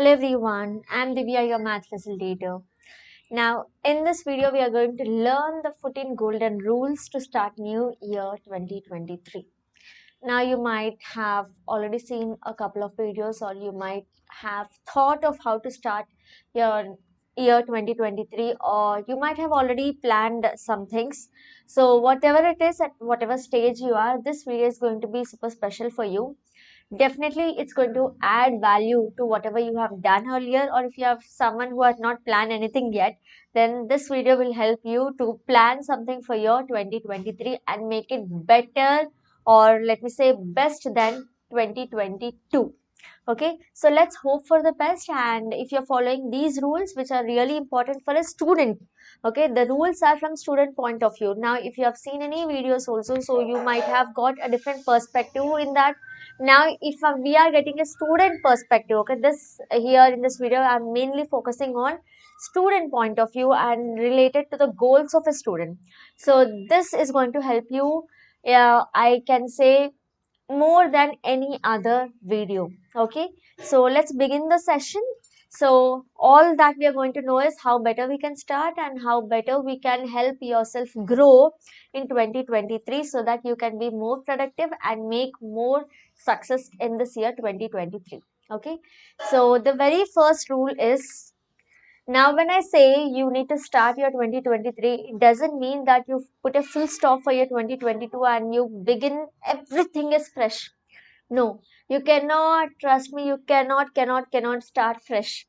Hello everyone, I'm Divya, your math facilitator. Now, in this video, we are going to learn the 14 golden rules to start new year 2023. Now, you might have already seen a couple of videos, or you might have thought of how to start your year 2023, or you might have already planned some things. So, whatever it is, at whatever stage you are, this video is going to be super special for you. Definitely it's going to add value to whatever you have done earlier, or if you have someone who has not planned anything yet, then this video will help you to plan something for your 2023 and make it better, or let me say best than 2022. Okay, so let's hope for the best. And if you're following these rules, which are really important for a student, okay, the rules are from student point of view. Now if you have seen any videos also, so you might have got a different perspective in that. Now if we are getting a student perspective, okay, this here in this video I'm mainly focusing on student point of view and related to the goals of a student. So this is going to help you, I can say, more than any other video. Okay, so let's begin the session. So all that we are going to know is how better we can start and how better we can help yourself grow in 2023, so that you can be more productive and make more success in this year 2023. Okay, so the very first rule is, now, when I say you need to start your 2023, it doesn't mean that you put a full stop for your 2022 and you begin everything is fresh. No, you cannot, trust me, you cannot start fresh,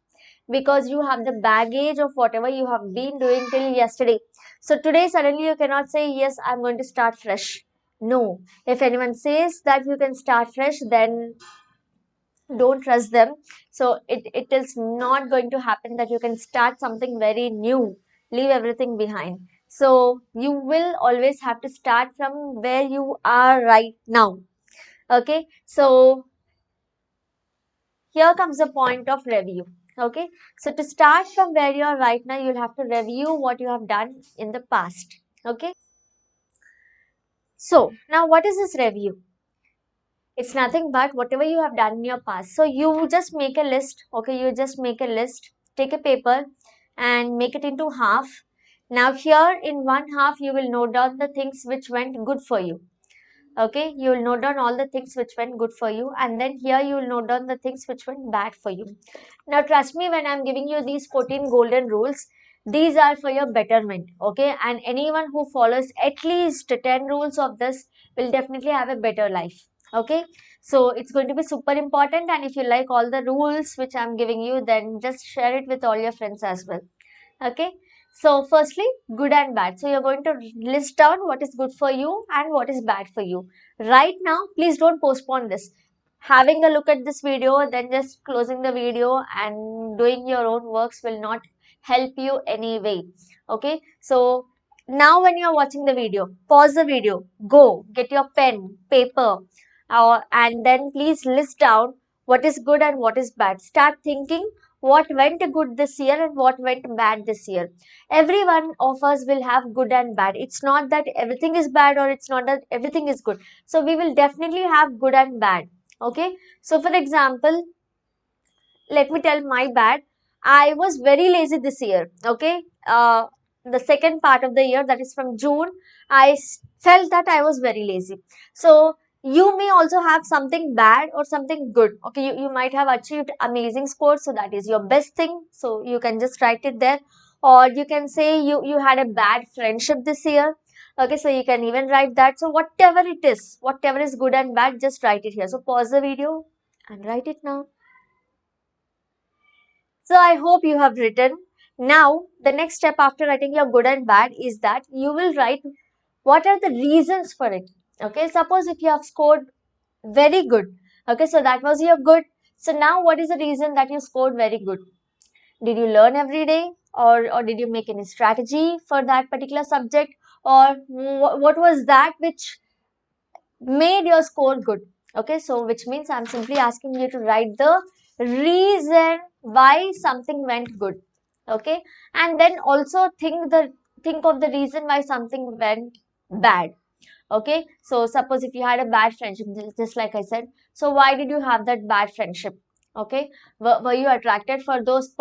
because you have the baggage of whatever you have been doing till yesterday. So today suddenly you cannot say, yes, I'm going to start fresh. No, if anyone says that you can start fresh, then don't trust them. So it is not going to happen that you can start something very new, leave everything behind. So you will always have to start from where you are right now. Okay, so here comes the point of review. Okay, so to start from where you are right now, you'll have to review what you have done in the past. Okay, so now what is this review? It's nothing but whatever you have done in your past. So you just make a list. Okay, you just make a list, take a paper and make it into half. Now here in one half, you will note down the things which went good for you. Okay, you will note down all the things which went good for you, and then here you will note down the things which went bad for you. Now trust me, when I'm giving you these 14 golden rules, these are for your betterment. Okay, and anyone who follows at least 10 rules of this will definitely have a better life. Okay, so it's going to be super important, and if you like all the rules which I'm giving you, then just share it with all your friends as well. Okay, so firstly, good and bad. So you're going to list down what is good for you and what is bad for you right now. Please don't postpone this. Having a look at this video, then just closing the video and doing your own works will not help you anyway. Okay, so now when you're watching the video, pause the video, go get your pen, paper, and then please list down what is good and what is bad. Start thinking what went good this year and what went bad this year. Every one of us will have good and bad. It's not that everything is bad, or it's not that everything is good. So we will definitely have good and bad. Okay, so for example, let me tell my bad. I was very lazy this year. Okay, the second part of the year, that is from June, I felt that I was very lazy. So you may also have something bad or something good. Okay, you might have achieved amazing scores, so that is your best thing. So you can just write it there. Or you can say you had a bad friendship this year. Okay, so you can even write that. So whatever it is, whatever is good and bad, just write it here. So pause the video and write it now. So I hope you have written. Now, the next step after writing your good and bad is that you will write what are the reasons for it. Okay, suppose if you have scored very good. Okay, so that was your good. So now what is the reason that you scored very good? Did you learn every day, or did you make any strategy for that particular subject, or what was that which made your score good? Okay, so which means I'm simply asking you to write the reason why something went good. Okay, and then also think of the reason why something went bad. Okay, so suppose if you had a bad friendship, just like I said, so why did you have that bad friendship? Okay, were you attracted for those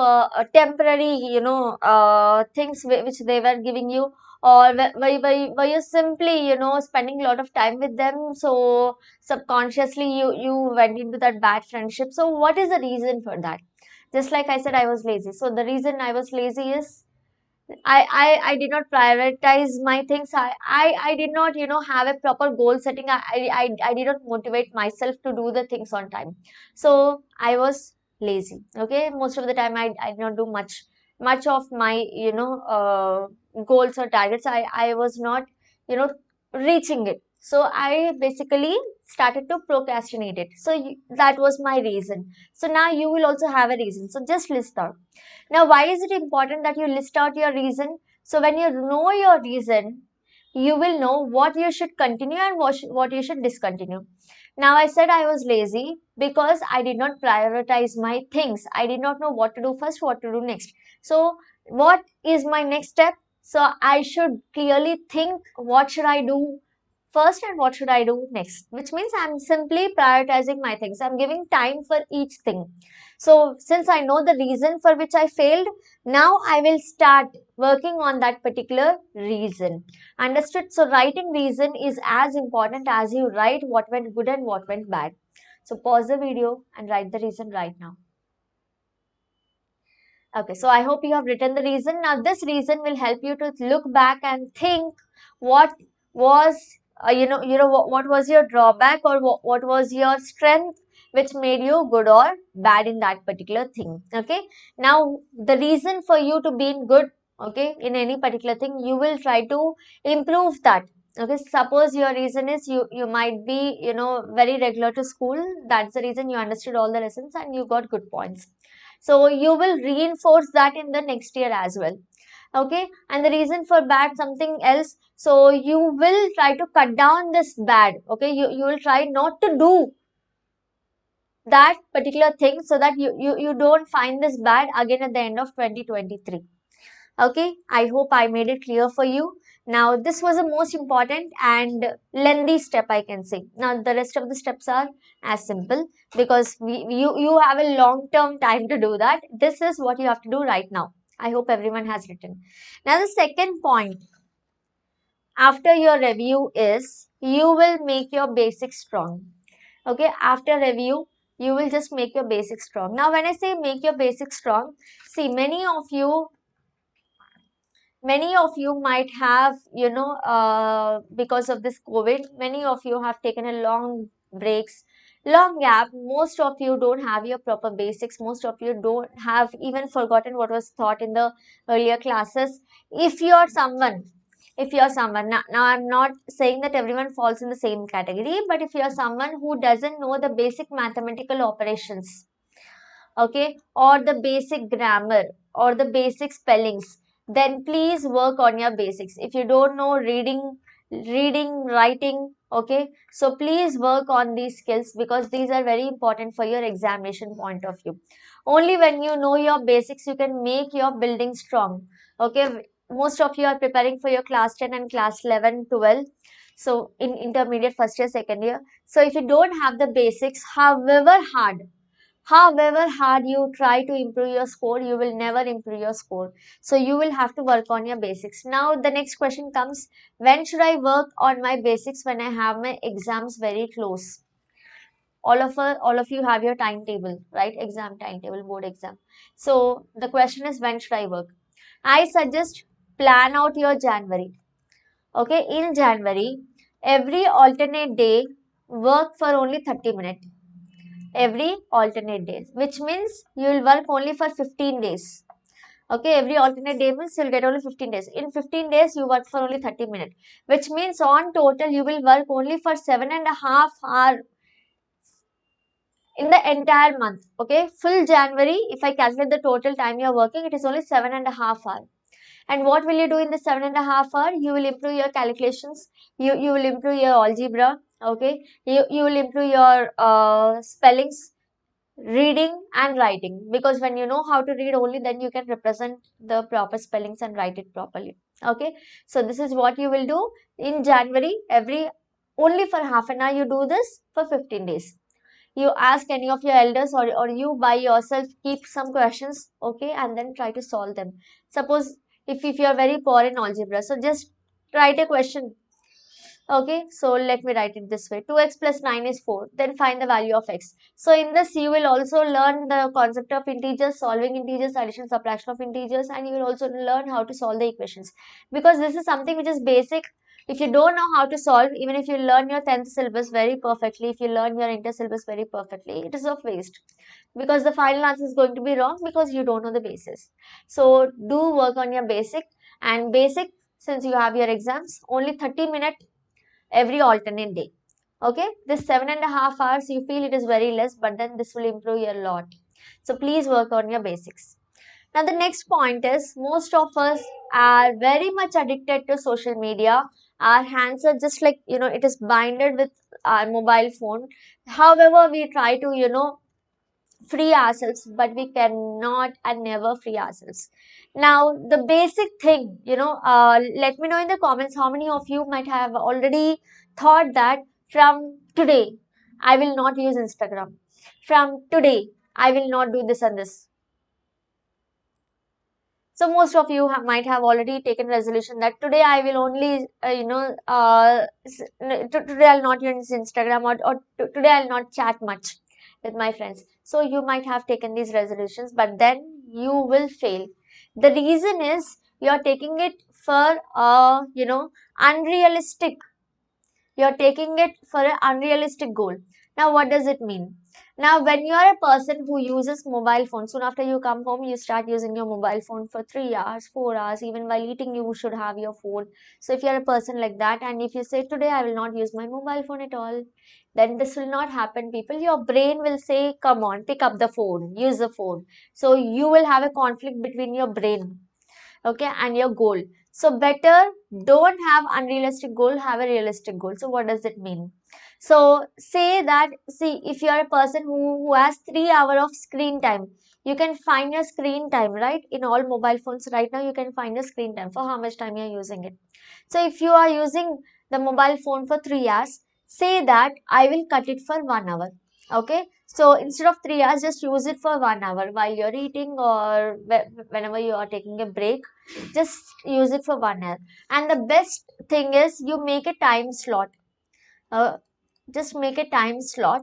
temporary, things which they were giving you, or were you simply, spending a lot of time with them, so subconsciously you went into that bad friendship? So what is the reason for that? Just like I said, I was lazy. So the reason I was lazy is I did not prioritize my things. I did not, have a proper goal setting. I did not motivate myself to do the things on time. So I was lazy. Okay. Most of the time I did not do much of my, goals or targets. I was not, you know, reaching it. So I basically started to procrastinate it. So that was my reason. So now you will also have a reason. So just list out. Now, why is it important that you list out your reason? So, when you know your reason, you will know what you should continue and what you should discontinue. Now, I said I was lazy because I did not prioritize my things. I did not know what to do first, what to do next. So, what is my next step? So, I should clearly think what should I do first and what should I do next, which means I'm simply prioritizing my things. I'm giving time for each thing. So, since I know the reason for which I failed, now I will start working on that particular reason. Understood? So, writing reason is as important as you write what went good and what went bad. So, pause the video and write the reason right now. Okay, so I hope you have written the reason. Now, this reason will help you to look back and think what was, what was your drawback, or what was your strength which made you good or bad in that particular thing. Okay, now the reason for you to be in good, okay, in any particular thing, you will try to improve that. Okay, suppose your reason is you might be, very regular to school. That's the reason you understood all the lessons and you got good points. So you will reinforce that in the next year as well. Okay, and the reason for bad something else. So you will try to cut down this bad. Okay, you will try not to do that particular thing so that you don't find this bad again at the end of 2023. Okay, I hope I made it clear for you. Now, this was the most important and lengthy step, I can say. Now, the rest of the steps are as simple because you have a long term time to do that. This is what you have to do right now. I hope everyone has written. Now, the second point after your review is you will make your basics strong. Okay, after review, you will just make your basics strong. Now, when I say make your basics strong, see, many of you might have, because of this COVID, many of you have taken a long breaks, long gap. Most of you don't have your proper basics. Most of you don't have even forgotten what was taught in the earlier classes. If you're someone, now I'm not saying that everyone falls in the same category, but if you're someone who doesn't know the basic mathematical operations, okay, or the basic grammar or the basic spellings, then please work on your basics. If you don't know reading, writing, okay, so please work on these skills because these are very important for your examination point of view. Only when you know your basics you can make your building strong. Okay, most of you are preparing for your class 10 and class 11 12, so in intermediate first year second year. So if you don't have the basics, however hard you try to improve your score, you will never improve your score. So you will have to work on your basics. Now the next question comes, when should I work on my basics? When I have my exams very close. All of you have your timetable, right? Exam timetable, board exam. So the question is, when should I work? I suggest plan out your January. Okay, in January, every alternate day, work for only 30 minutes every alternate days, which means you will work only for 15 days. Okay, every alternate day means you'll get only 15 days. In 15 days, you work for only 30 minutes, which means on total, you will work only for 7.5 hours in the entire month. Okay, full January, if I calculate the total time you are working, it is only 7.5 hours. And what will you do in the 7.5 hours? You will improve your calculations. You will improve your algebra. Okay, you will improve your spellings, reading and writing, because when you know how to read, only then you can represent the proper spellings and write it properly. Okay, so this is what you will do in January. Every only for half an hour you do this for 15 days. you ask any of your elders, or you by yourself keep some questions, okay, and then try to solve them. Suppose if you are very poor in algebra, so just write a question. Okay, so let me write it this way. 2x plus 9 is 4. Then find the value of x. So in this, you will also learn the concept of integers, solving integers, addition, subtraction of integers, and you will also learn how to solve the equations. Because this is something which is basic. If you don't know how to solve, even if you learn your 10th syllabus very perfectly, if you learn your inter syllabus very perfectly, it is of waste. Because the final answer is going to be wrong because you don't know the basis. So do work on your basic, and basic, since you have your exams, only 30 minutes every alternate day. Okay, this 7.5 hours you feel it is very less, but then this will improve your lot. So please work on your basics. Now the next point is, most of us are very much addicted to social media. Our hands are just like, it is binded with our mobile phone. However, we try to, free ourselves, but we cannot and never free ourselves. Now the basic thing, let me know in the comments how many of you might have already thought that from today I will not use Instagram, from today I will not do this and this. So most of you might have already taken resolution that today I will only, today I'll not use Instagram, or today I'll not chat much with my friends. So you might have taken these resolutions, but then you will fail. The reason is you're taking it for, unrealistic. You're taking it for an unrealistic goal. Now, what does it mean? Now, when you are a person who uses mobile phone, soon after you come home, you start using your mobile phone for 3 hours, 4 hours, even while eating, you should have your phone. So, if you're a person like that, and if you say, today I will not use my mobile phone at all, then this will not happen, people. Your brain will say, come on, pick up the phone, use the phone. So, you will have a conflict between your brain, okay, and your goal. So better don't have unrealistic goal, have a realistic goal. So what does it mean? So say that, see, if you are a person who has 3 hours of screen time, you can find your screen time, right? In all mobile phones right now, you can find your screen time for how much time you are using it. So if you are using the mobile phone for 3 hours, say that I will cut it for 1 hour. Okay, so instead of 3 hours, just use it for 1 hour while you're eating, or whenever you are taking a break. Just use it for 1 hour. And the best thing is you make a time slot. Uh, just make a time slot.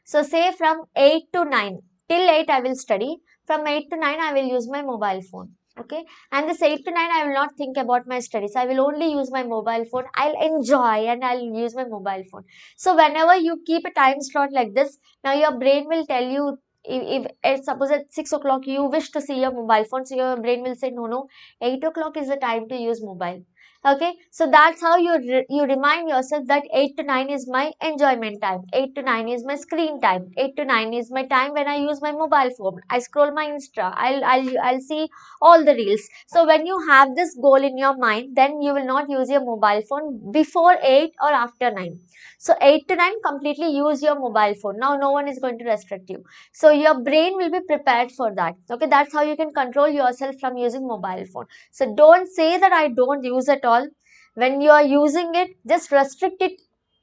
So say from 8 to 9, till 8 I will study. From 8 to 9 I will use my mobile phone. Okay. And this 8 to 9 I will not think about my studies. I will only use my mobile phone. I'll enjoy and I'll use my mobile phone. So whenever you keep a time slot like this, now your brain will tell you, if suppose at 6 o'clock you wish to see your mobile phone, so your brain will say, no, no, 8 o'clock is the time to use mobile. Okay, so that's how you remind yourself that 8 to 9 is my enjoyment time, 8 to 9 is my screen time, 8 to 9 is my time when I use my mobile phone, I scroll my Insta, I'll see all the reels. So when you have this goal in your mind, then you will not use your mobile phone before 8 or after 9. So 8 to 9 completely use your mobile phone. Now no one is going to restrict you, so your brain will be prepared for that. Okay, that's how you can control yourself from using mobile phone. So don't say that I don't use at all. When you are using it, just restrict it,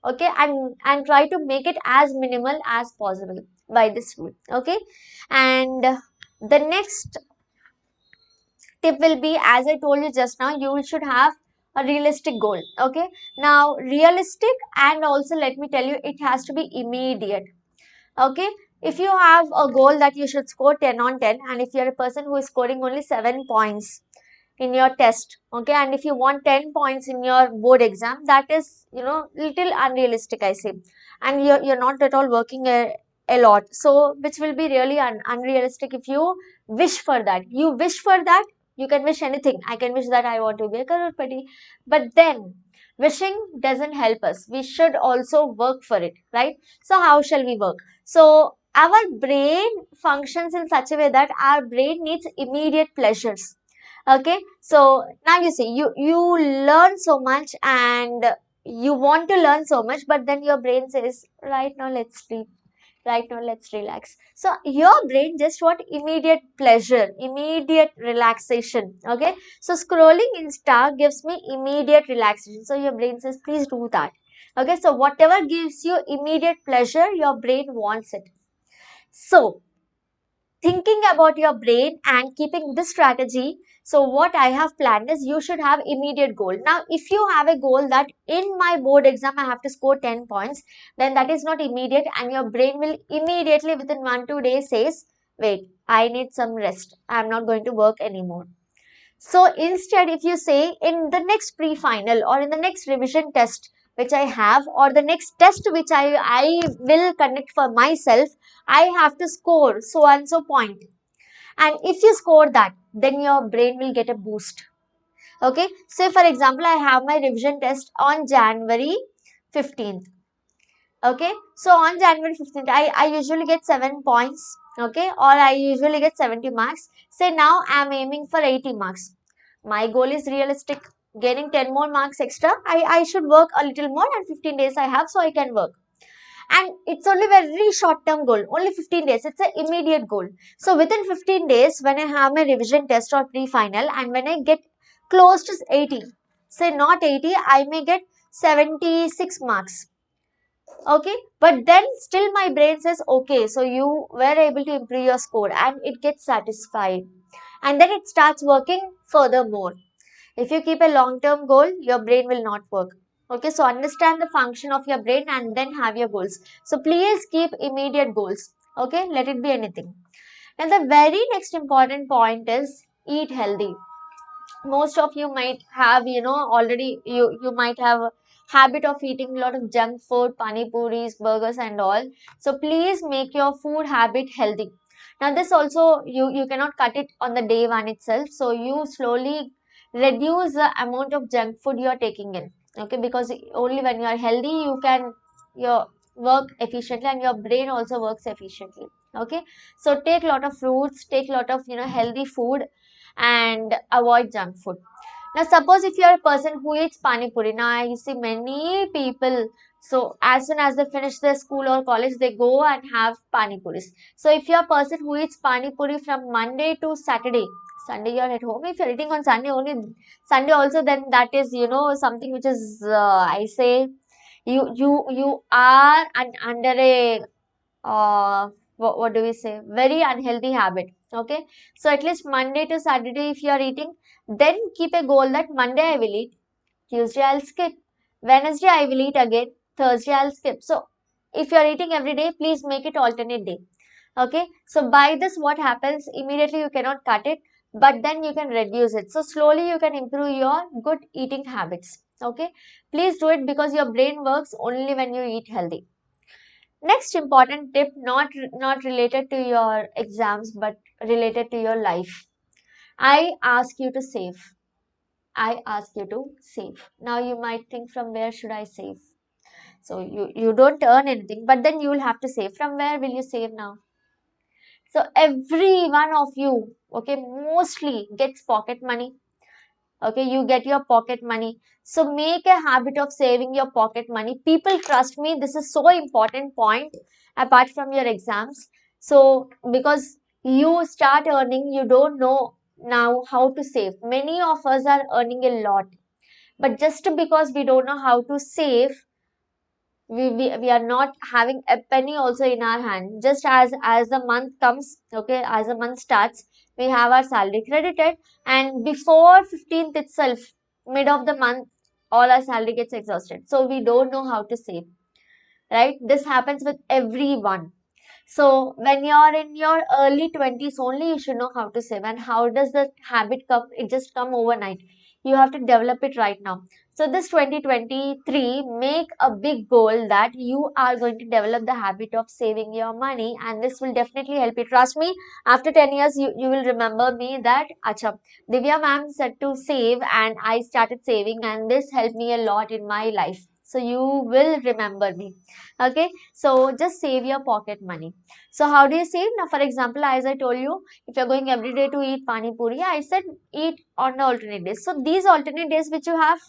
okay, and try to make it as minimal as possible by this rule. Okay, and the next tip will be, as I told you just now, you should have a realistic goal. Okay, now realistic, and also let me tell you, it has to be immediate. Okay, if you have a goal that you should score 10 on 10, and if you're a person who is scoring only 7 points in your test, okay, and if you want 10 points in your board exam, that is, little unrealistic, I say. And you're not at all working a lot, so which will be really unrealistic. If you wish for that, you can wish anything. I can wish that I want to be a crorepati, but then wishing doesn't help us. We should also work for it, right? So how shall we work? So our brain functions in such a way that our brain needs immediate pleasures. Okay, so now you see, you learn so much, and you want to learn so much, but then your brain says, right now let's sleep, right now let's relax. So your brain just want immediate pleasure, immediate relaxation. Okay, so scrolling Insta gives me immediate relaxation, so your brain says, please do that. Okay, so whatever gives you immediate pleasure, your brain wants it. So thinking about your brain and keeping this strategy, so what I have planned is you should have immediate goal. Now if you have a goal that in my board exam I have to score 10 points, then that is not immediate, and your brain will immediately within 1 2 days says, wait, I need some rest, I'm not going to work anymore. So instead, if you say in the next pre-final or in the next revision test which I have, or the next test which I will conduct for myself, I have to score so and so point. And if you score that, then your brain will get a boost. Okay. Say for example, I have my revision test on January 15th. Okay. So on January 15th, I usually get 7 points. Okay. Or I usually get 70 marks. Say now I am aiming for 80 marks. My goal is realistic. Gaining 10 more marks extra. I should work a little more, and 15 days I have, so I can work. And it's only very short term goal, only 15 days. It's an immediate goal. So within 15 days, when I have my revision test or pre-final, and when I get close to 80, say not 80, I may get 76 marks. Okay, but then still my brain says, okay, so you were able to improve your score, and it gets satisfied, and then it starts working furthermore. If you keep a long term goal, your brain will not work. Okay, so understand the function of your brain and then have your goals. So please keep immediate goals. Okay, let it be anything. And the very next important point is eat healthy. Most of you might have, already you might have a habit of eating a lot of junk food, pani puris, burgers and all. So please make your food habit healthy. Now this also, you cannot cut it on the day one itself, so you slowly reduce the amount of junk food you are taking in. Okay, because only when you are healthy you can your work efficiently, and your brain also works efficiently. Okay, so take a lot of fruits, take a lot of healthy food, and avoid junk food. Now, suppose if you are a person who eats pani puri, now I see many people. So, as soon as they finish their school or college, they go and have pani puris. So, if you are a person who eats pani puri from Monday to Saturday, Sunday you are at home. If you are eating on Sunday only, Sunday also, then that is something which is I say you are under a what do we say, very unhealthy habit. Okay, so at least Monday to Saturday if you are eating, then keep a goal that Monday I will eat, Tuesday I'll skip, Wednesday I will eat again, Thursday I'll skip. So if you are eating every day, please make it alternate day. Okay, so by this what happens, immediately you cannot cut it, but then you can reduce it. So slowly you can improve your good eating habits. Okay, please do it, because your brain works only when you eat healthy. Next important tip, not related to your exams but related to your life. I ask you to save. I ask you to save. Now you might think, from where should I save? So you don't earn anything, but then you will have to save. From where will you save now? So every one of you, okay, mostly gets pocket money. Okay, you get your pocket money. So make a habit of saving your pocket money. People trust me, this is so important point apart from your exams. So because you start earning, you don't know now how to save. Many of us are earning a lot, but just because we don't know how to save, we are not having a penny also in our hand. Just as the month comes, okay, as the month starts, we have our salary credited, and before 15th itself, mid of the month, all our salary gets exhausted, so we don't know how to save, right? This happens with everyone. So when you're in your early 20s only, you should know how to save. And how does the habit come? It just come overnight. You have to develop it right now. So this 2023, make a big goal that you are going to develop the habit of saving your money, and this will definitely help you. Trust me, after 10 years, you will remember me that, acha, Divya ma'am said to save and I started saving, and this helped me a lot in my life. So you will remember me. Okay, so just save your pocket money. So how do you save? Now, for example, as I told you, if you're going every day to eat pani puri, I said eat on the alternate days. So these alternate days which you have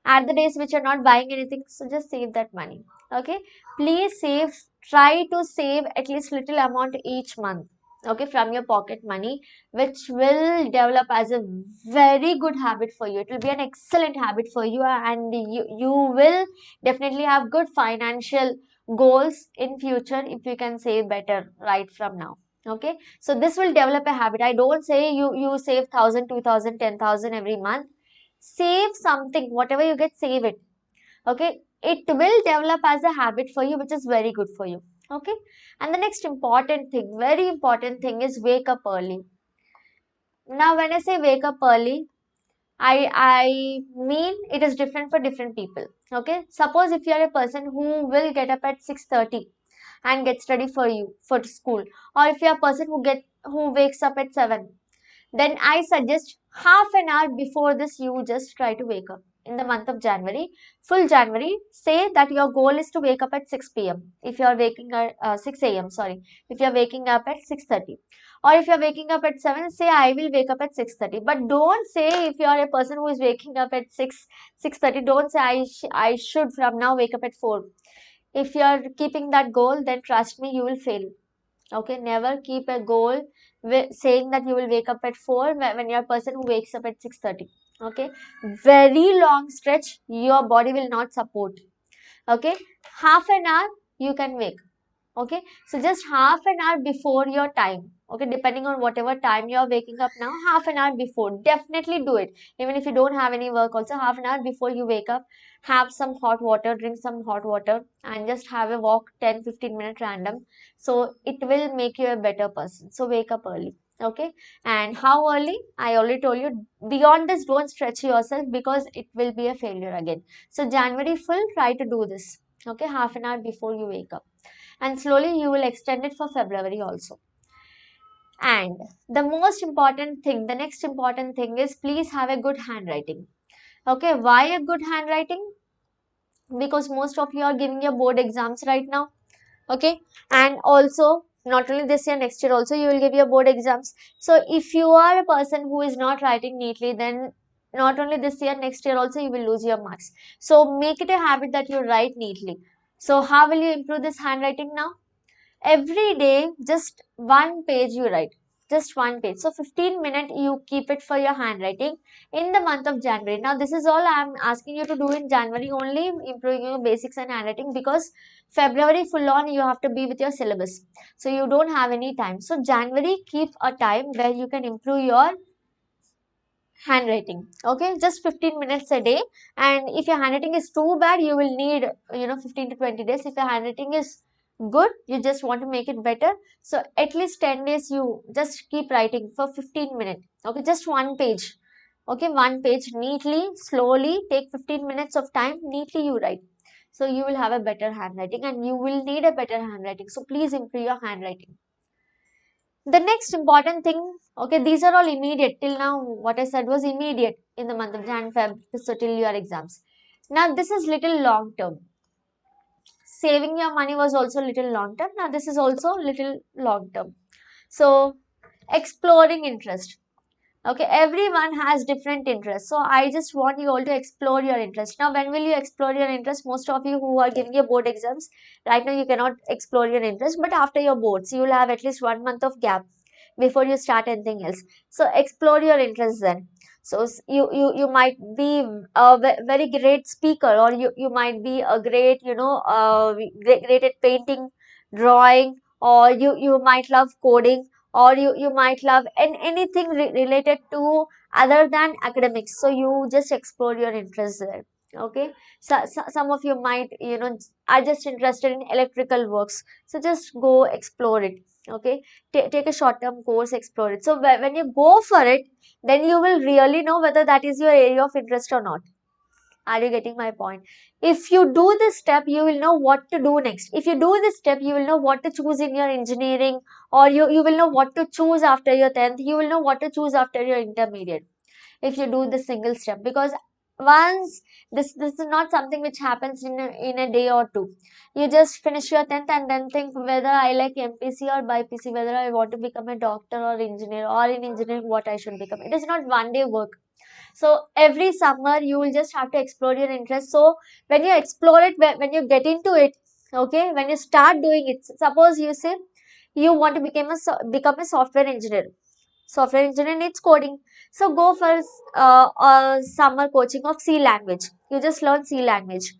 are the days which you're not buying anything. So just save that money. Okay, please save. Try to save at least little amount each month. okay, from your pocket money, which will develop as a very good habit for you. It will be an excellent habit for you, and you will definitely have good financial goals in future if you can save better right from now. Okay, so this will develop a habit. I don't say you save 1,000, 2,000, 10,000 every month. Save something, whatever you get, save it. Okay, it will develop as a habit for you, which is very good for you. Okay, and the next important thing, very important thing, is wake up early. Now when I say wake up early, I mean it is different for different people. Okay, suppose if you are a person who will get up at 6:30 and get ready for you for school, or if you are a person who wakes up at 7, then I suggest half an hour before this, you just try to wake up. In the month of January, full January, say that your goal is to wake up at 6 p.m. If you are waking at 6 a.m., sorry, if you are waking up at 6:30. Or if you are waking up at 7, say I will wake up at 6:30. But don't say, if you are a person who is waking up at 6:30, don't say I should from now wake up at 4. If you are keeping that goal, then trust me, you will fail. Okay, never keep a goal saying that you will wake up at 4 when you're a person who wakes up at 6:30. Okay, very long stretch, your body will not support. Okay, half an hour you can wake. Okay, so just half an hour before your time. Okay, depending on whatever time you're waking up now, half an hour before, definitely do it. Even if you don't have any work also, half an hour before you wake up, have some hot water, drink some hot water, and just have a walk, 10-15 minute random. So it will make you a better person. So wake up early. Okay, and how early? I already told you. Beyond this, don't stretch yourself, because it will be a failure again. So January full, try to do this. Okay, half an hour before you wake up, and slowly you will extend it for February also. And the most important thing, the next important thing is, please have a good handwriting. Okay, why a good handwriting? Because most of you are giving your board exams right now. Okay, and also not only this year, next year also you will give your board exams. So if you are a person who is not writing neatly, then not only this year, next year also you will lose your marks. So make it a habit that you write neatly. So how will you improve this handwriting now? Every day, just one page you write, just one page. So 15 minutes you keep it for your handwriting in the month of January. Now this is all I'm asking you to do in January only, improving your basics and handwriting, because February full on you have to be with your syllabus, so you don't have any time. So January, keep a time where you can improve your handwriting. Okay, just 15 minutes a day. And if your handwriting is too bad, you will need 15 to 20 days. If your handwriting is good, you just want to make it better, so at least 10 days you just keep writing for 15 minutes. Okay, just one page. Okay, one page neatly, slowly, take 15 minutes of time, neatly you write. So you will have a better handwriting, and you will need a better handwriting. So please improve your handwriting. The next important thing, okay, these are all immediate. Till now, what I said was immediate in the month of Jan, Feb, so till your exams. Now, this is little long term. Saving your money was also little long term. Now, this is also little long term. So, exploring interest. Okay, everyone has different interests. So I just want you all to explore your interest. Now, when will you explore your interest? Most of you who are giving your board exams, right now you cannot explore your interest, but after your boards, you will have at least 1 month of gap before you start anything else. So explore your interest then. So you might be a very great speaker, or you might be a great, great at painting, drawing, or you might love coding, or you might love anything related to other than academics. So you just explore your interest there. Okay, so some of you might are just interested in electrical works, so just go explore it. Okay, take a short term course, explore it. So when you go for it, then you will really know whether that is your area of interest or not. Are you getting my point? If you do this step, you will know what to do next. If you do this step, you will know what to choose in your engineering, or you will know what to choose after your 10th. You will know what to choose after your intermediate, if you do this single step. Because once, this is not something which happens in a day or two. You just finish your 10th and then think whether I like MPC or BPC, whether I want to become a doctor or engineer, or in engineering what I should become. It is not one day work. So every summer you will just have to explore your interest. So when you explore it, when you get into it, okay, when you start doing it, suppose you say you want to become a software engineer. Software engineer needs coding. So go for a summer coaching of C language. You just learn C language.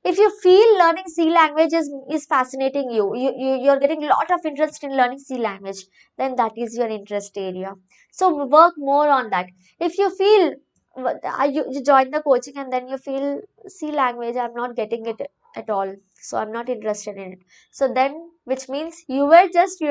If you feel learning C language is fascinating you're getting a lot of interest in learning C language, then that is your interest area. So work more on that. If you feel you join the coaching and then you feel C language, I'm not getting it at all. So I'm not interested in it. So then, which means you were just,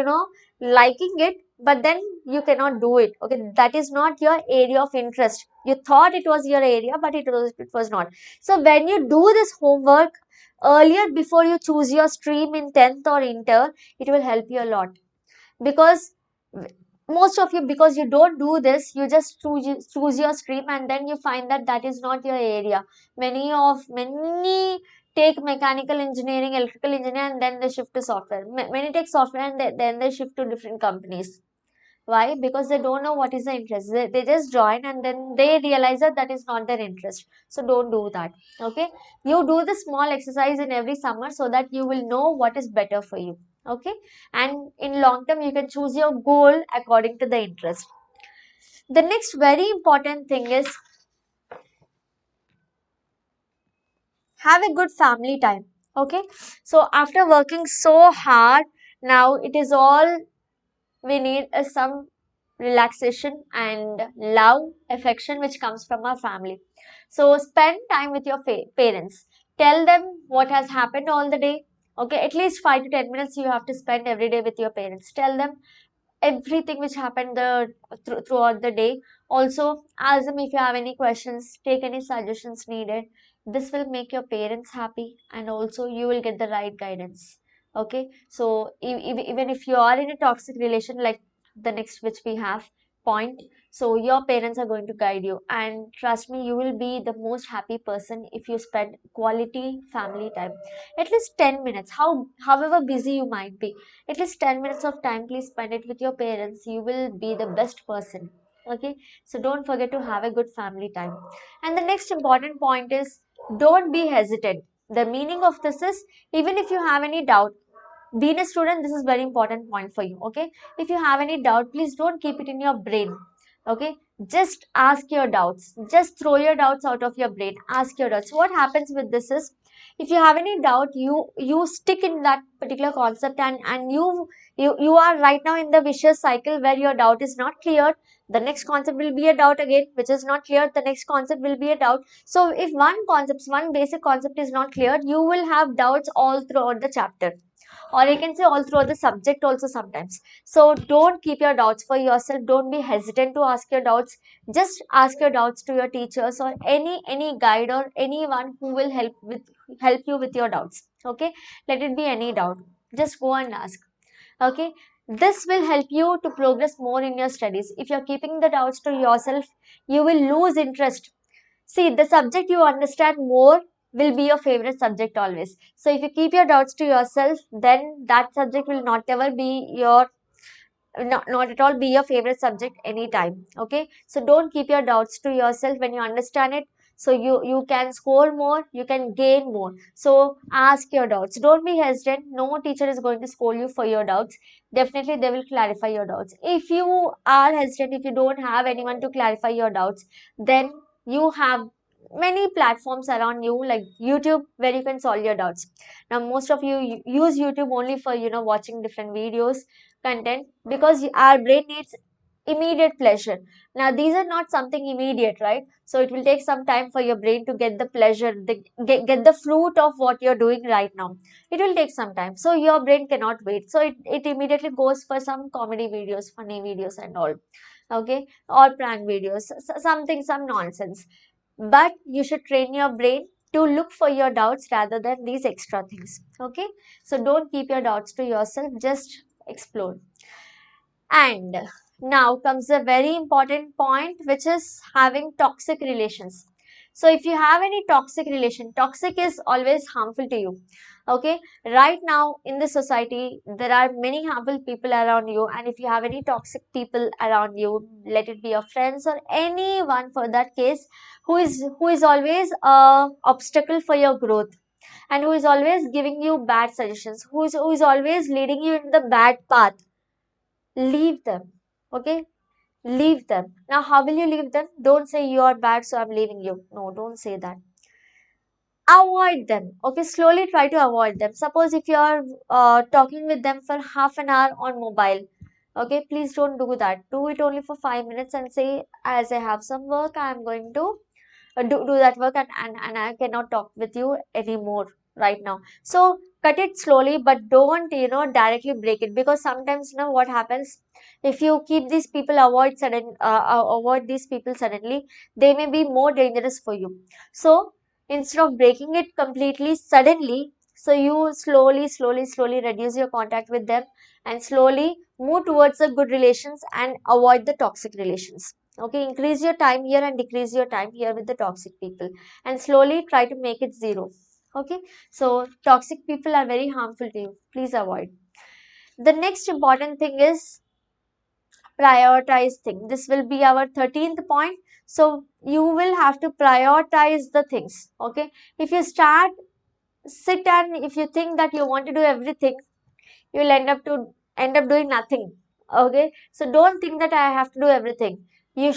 liking it, but then you cannot do it. Okay, that is not your area of interest. You thought it was your area, but it was not. So when you do this homework earlier before you choose your stream in 10th or inter, it will help you a lot. Because most of you, because you don't do this, you just choose your stream and then you find that that is not your area. Many take mechanical engineering, electrical engineering, and then they shift to software. Many take software and then they shift to different companies. Why? Because they don't know what is the interest. They just join and then they realize that that is not their interest. So don't do that. Okay. You do the small exercise in every summer so that you will know what is better for you. Okay. And in long term, you can choose your goal according to the interest. The next very important thing is have a good family time. Okay. So after working so hard, now it is all we need is some relaxation and love, affection which comes from our family. So spend time with your parents. Tell them what has happened all the day. Okay, at least 5 to 10 minutes you have to spend every day with your parents. Tell them everything which happened throughout the day. Also, ask them if you have any questions, take any suggestions needed. This will make your parents happy and also you will get the right guidance. Okay, so even if you are in a toxic relation, like the next which we have point, so your parents are going to guide you, and trust me, you will be the most happy person if you spend quality family time. At least 10 minutes, however busy you might be, at least 10 minutes of time, please spend it with your parents. You will be the best person. Okay, so don't forget to have a good family time. And the next important point is don't be hesitant. The meaning of this is, even if you have any doubt, being a student, this is very important point for you. Okay, if you have any doubt, please don't keep it in your brain. Okay, just ask your doubts, just throw your doubts out of your brain, ask your doubts. What happens with this is, if you have any doubt, you stick in that particular concept, and you are right now in the vicious cycle where your doubt is not cleared. The next concept will be a doubt again, which is not clear. The next concept will be a doubt. So if one basic concept is not cleared, you will have doubts all throughout the chapter, or I can say all throughout the subject also sometimes. So don't keep your doubts for yourself. Don't be hesitant to ask your doubts. Just ask your doubts to your teachers or any guide or anyone who will help you with your doubts. Okay, let it be any doubt. Just go and ask. Okay, this will help you to progress more in your studies. If you're keeping the doubts to yourself, you will lose interest. See, the subject you understand more will be your favorite subject always. So if you keep your doubts to yourself, then that subject will not ever be not at all be your favorite subject anytime. Okay, so don't keep your doubts to yourself. When you understand it, so you can score more, you can gain more. So ask your doubts, don't be hesitant. No teacher is going to scold you for your doubts. Definitely they will clarify your doubts. If you are hesitant, if you don't have anyone to clarify your doubts, then you have many platforms around you like YouTube where you can solve your doubts. Now most of you use YouTube only for watching different videos, content, because our brain needs immediate pleasure. Now these are not something immediate, right? So it will take some time for your brain to get the pleasure, get the fruit of what you're doing right now. It will take some time, so your brain cannot wait, so it immediately goes for some comedy videos, funny videos and all. Okay, or prank videos, something, some nonsense. But you should train your brain to look for your doubts rather than these extra things. Okay, so don't keep your doubts to yourself, just explore. And now comes a very important point, which is having toxic relations. So if you have any toxic relation, toxic is always harmful to you. Okay, right now in the society, there are many harmful people around you, and if you have any toxic people around you, let it be your friends or anyone for that case, who is always a obstacle for your growth, and who is always giving you bad suggestions, who is always leading you in the bad path. Leave them. Okay, leave them. Now, how will you leave them? Don't say you are bad, so I'm leaving you. No, don't say that. Avoid them. Okay, slowly try to avoid them. Suppose if you are talking with them for half an hour on mobile, okay, please don't do that. Do it only for 5 minutes and say, as I have some work, I'm going to do that work, and I cannot talk with you anymore right now. So cut it slowly, but don't, directly break it, because sometimes, what happens, if you keep these people avoid these people suddenly, they may be more dangerous for you. So instead of breaking it completely suddenly, so you slowly reduce your contact with them and slowly move towards the good relations and avoid the toxic relations. Okay, increase your time here and decrease your time here with the toxic people, and slowly try to make it zero. Okay, so toxic people are very harmful to you. Please avoid. The next important thing is prioritize thing. This will be our 13th point. So you will have to prioritize the things. Okay, if you sit and if you think that you want to do everything, you will end up doing nothing. Okay, so don't think that I have to do everything. You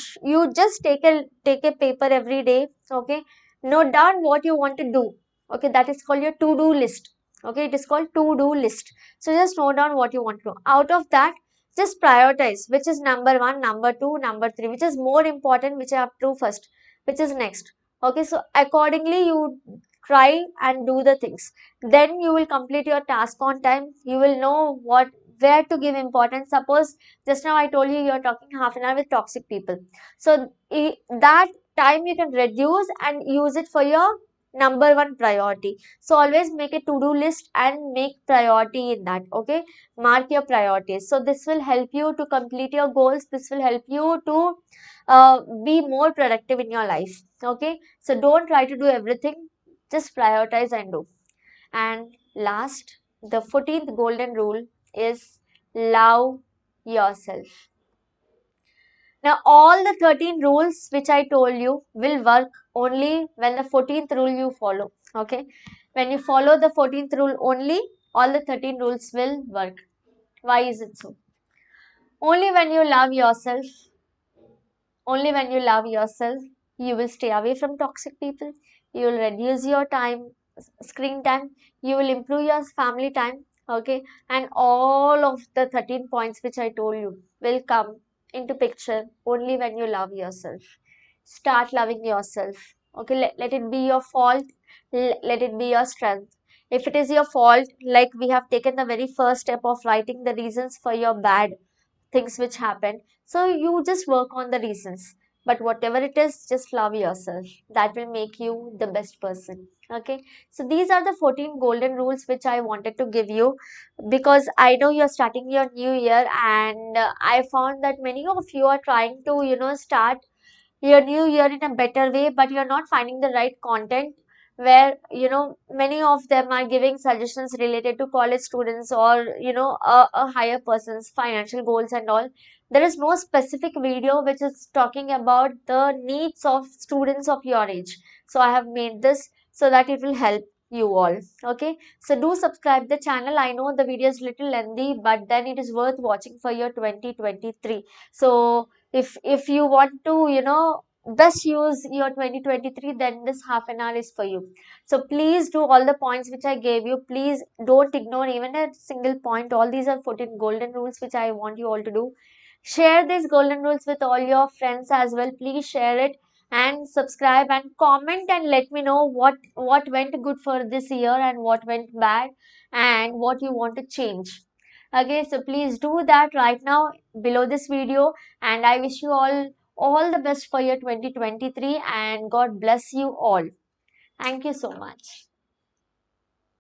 just take a paper every day. Okay, note down what you want to do. Okay, that is called your to do list. Okay, it is called to do list. So just note down what you want to do. Out of that, just prioritize which is number one, number two, number three, which is more important, which I have to do first, which is next. Okay, so accordingly you try and do the things. Then you will complete your task on time. You will know where to give importance. Suppose just now I told you you're talking half an hour with toxic people, so that time you can reduce and use it for your number one priority. So always make a to-do list and make priority in that. Okay, mark your priorities. So this will help you to complete your goals. This will help you to be more productive in your life. Okay, so don't try to do everything, just prioritize and do. And last, the 14th golden rule is love yourself. Now, all the 13 rules which I told you will work only when the 14th rule you follow. Okay, when you follow the 14th rule only, all the 13 rules will work. Why is it so? Only when you love yourself, only when you love yourself, you will stay away from toxic people. You will reduce your screen time. You will improve your family time. Okay, and all of the 13 points which I told you will come into picture only when you love yourself. Start loving yourself. Okay, let it be your fault. Let it be your strength. If it is your fault, like we have taken the very first step of writing the reasons for your bad things which happened. So you just work on the reasons. But whatever it is, just love yourself. That will make you the best person. Okay. So these are the 14 golden rules which I wanted to give you, because I know you're starting your new year, and I found that many of you are trying to, start your new year in a better way, but you're not finding the right content, where many of them are giving suggestions related to college students, or a higher person's financial goals and all. There is no specific video which is talking about the needs of students of your age. So I have made this so that it will help you all. Okay, so do subscribe the channel. I know the video is little lengthy, but then it is worth watching for your 2023. So if you want to best use your 2023, then this half an hour is for you. So please do all the points which I gave you. Please don't ignore even a single point. All these are 14 golden rules which I want you all to do. Share these golden rules with all your friends as well. Please share it and subscribe and comment and let me know what went good for this year and what went bad and what you want to change. Okay, so please do that right now below this video, and I wish you all the best for your 2023, and God bless you all. Thank you so much.